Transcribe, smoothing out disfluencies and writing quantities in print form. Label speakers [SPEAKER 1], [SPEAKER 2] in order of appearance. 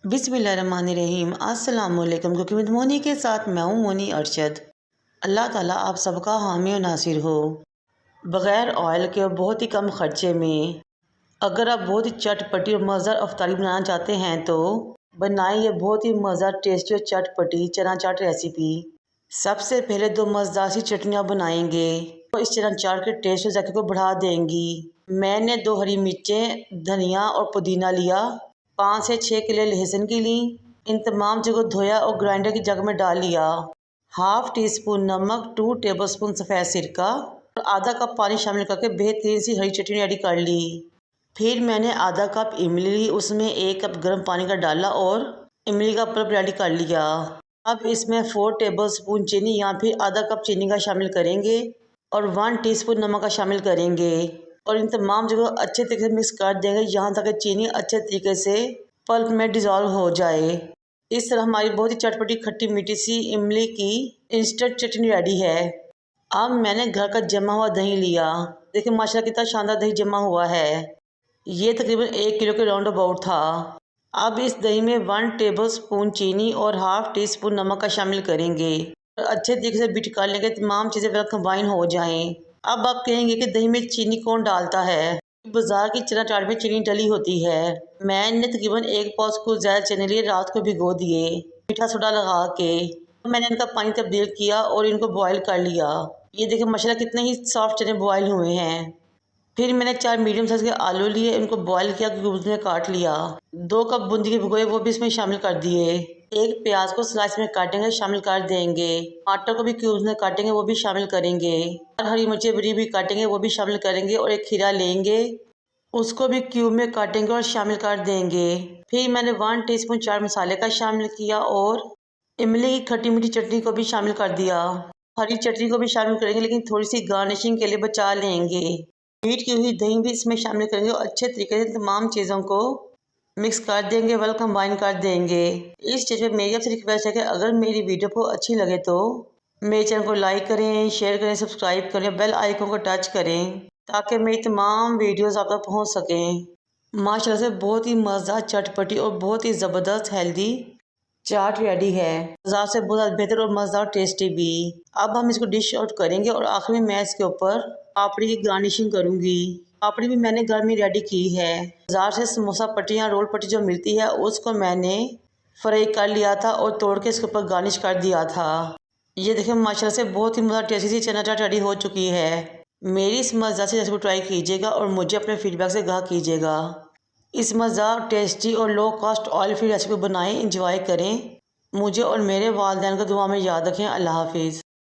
[SPEAKER 1] बिस्मिल्लाहिर्रहमानिर्रहीम। अस्सलाम वालेकुम। कुकिंग विद मोनी के साथ मैं हूँ मोनी अरशद। अल्लाह ताला आप सबका हामी और नासिर हो। बग़ैर ऑयल के और बहुत ही कम ख़र्चे में अगर आप बहुत ही चटपटी और मज़ेदार अफ्तारी बनाना चाहते हैं तो बनाएं ये बहुत ही मज़ेदार टेस्टी और चटपटी चना चाट रेसिपी। सबसे पहले दो मज़ेदार सी चटनियाँ बनाएंगे तो इस चना चाट के टेस्ट और जायके को बढ़ा देंगी। मैंने 2 हरी मिर्चें, धनिया और पुदीना लिया, 5 से 6 किलो लहसुन की ली। इन तमाम चीज़ों को धोया और ग्राइंडर की जग में डाल लिया। हाफ टी स्पून नमक, 2 टेबलस्पून सफ़ेद सिरका और आधा कप पानी शामिल करके बेहतरीन सी हरी चटनी रेडी कर ली। फिर मैंने आधा कप इमली ली, उसमें 1 कप गर्म पानी का डाला और इमली का पल्प रेडी कर लिया। अब इसमें 4 टेबलस्पून चीनी या फिर आधा कप चीनी का शामिल करेंगे और 1 टीस्पून नमक का शामिल करेंगे और इन तमाम जगह अच्छे तरीके से मिक्स कर देंगे यहाँ तक चीनी अच्छे तरीके से पल्प में डिज़ोल्व हो जाए। इस तरह हमारी बहुत ही चटपटी खट्टी मीठी सी इमली की इंस्टेंट चटनी रेडी है। अब मैंने घर का जमा हुआ दही लिया। देखिए माशाल्लाह कितना शानदार दही जमा हुआ है। ये तकरीबन 1 किलो के राउंड अबाउट था। अब इस दही में 1 टेबलस्पून चीनी और हाफ टी स्पून नमक का शामिल करेंगे और अच्छे तरीके से बीट कर लेंगे, तमाम चीज़ें वेल कंबाइन हो जाएं। अब आप कहेंगे कि दही में चीनी कौन डालता है? बाजार की चना चाट में चीनी डली होती है। मैंने तकरीबन 1 पाव को ज़्यादा चने लिए, रात को भिगो दिए मीठा सोडा लगा के। मैंने इनका पानी तब्दील किया और इनको बॉयल कर लिया। ये देखिए माशाल्लाह कितने ही सॉफ्ट चने बॉयल हुए हैं। फिर मैंने 4 मीडियम साइज़ के आलू लिए, इनको बॉयल किया, क्यूब्स में काट लिया। 2 कप बूंदी के भिगोए वो भी इसमें शामिल कर दिए। एक प्याज को स्लाइस में काटेंगे, शामिल कर देंगे। टमाटर को भी क्यूब्स में काटेंगे, वो भी शामिल करेंगे और हरी मिर्चें भी काटेंगे, वो भी शामिल करेंगे और एक खीरा लेंगे, उसको भी क्यूब में काटेंगे और शामिल कर देंगे। फिर मैंने 1 टीस्पून चाट मसाले का शामिल किया और इमली की खट्टी मीठी चटनी को भी शामिल कर दिया। हरी चटनी को भी शामिल करेंगे लेकिन थोड़ी सी गार्निशिंग के लिए बचा लेंगे। बीट की हुई दही भी इसमें शामिल करेंगे और अच्छे तरीके से तमाम चीज़ों को मिक्स कर देंगे, वेल कंबाइन कर देंगे। इस स्टेज पे मेरी आपसे रिक्वेस्ट है कि अगर मेरी वीडियो को अच्छी लगे तो मेरे चैनल को लाइक करें, शेयर करें, सब्सक्राइब करें, बेल आइकन को टच करें ताकि मेरी तमाम वीडियोस आप तक पहुँच सकें। माशाल्लाह से बहुत ही मज़ेदार चटपटी और बहुत ही ज़बरदस्त हेल्दी चाट रेडी है। बाजार से बहुत ज़्यादा बेहतर और मज़ेदार टेस्टी भी। अब हम इसको डिश आउट करेंगे और आखिर में मैं इसके ऊपर पापड़ी की गार्निशिंग करूँगी। पापड़ी भी मैंने घर में रेडी की है। बाजार से समोसा पट्टी या रोल पट्टी जो मिलती है उसको मैंने फ्राई कर लिया था और तोड़ के इसके ऊपर गार्निश कर दिया था। ये देखिए माशाल्लाह से बहुत ही मज़ेदार टेस्टी सी चना चाट रेडी हो चुकी है। मेरी इस मज़ेदार से रेसिपी ट्राई कीजिएगा और मुझे अपने फीडबैक से आगाह कीजिएगा। इस मज़ेदार टेस्टी और low cost oil free recipe बनाएं, इंजॉय करें। मुझे और मेरे वालिदैन को दुआ में याद रखें। अल्लाह हाफिज़।